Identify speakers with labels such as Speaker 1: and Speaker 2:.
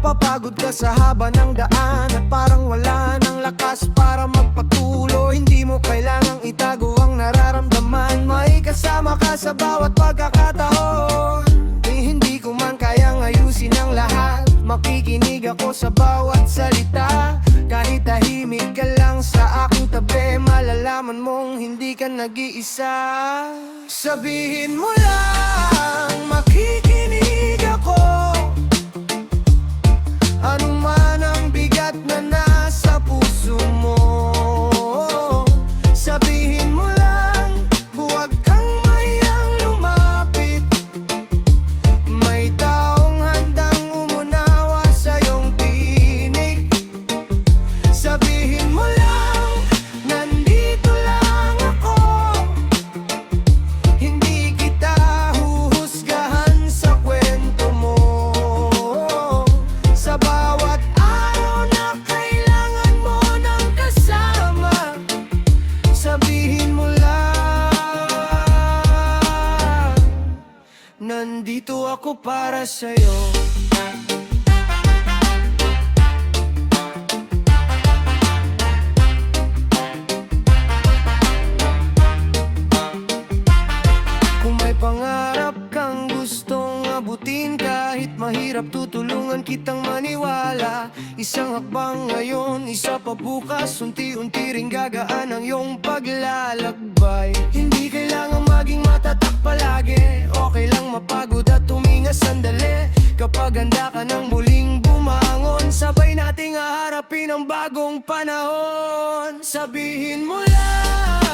Speaker 1: Napapagod ka sa haba ng daan at parang wala ng lakas para magpatuloy. Hindi mo kailangang itago ang nararamdaman, may kasama ka sa bawat pagkakataon. Hindi ko man kayang ayusin ang lahat, makikinig ako sa bawat salita. Kahit tahimik ka lang sa aking tabi, malalaman mong hindi ka nag-iisa. Sabihin mo lang, makikinig ako. Anong man ang bigat na nasa puso mo, sabihin mo lang, huwag kang mahiyang lumapit. May taong handang umunawa sa iyong tinig. Sabihin mo lang, nandito lang ako. Hindi kita huhusgahan sa kwento mo. Sa bawat araw na kailangan mo ng kasama, sabihin mo lang, nandito ako para sa'yo. Kung may pangarap kang gustong abutin, kahit mahirap tutulungan kitang maniwala. Isang hakbang ngayon, isa pa bukas, unti-unti ring gagaan ang iyong paglalakbay. Hindi kailangang maging matatak palagi, okay lang mapagod at tuminga sandali. Kapag handa ka nang muling bumangon, sabay nating haharapin ang bagong panahon. Sabihin mo lang,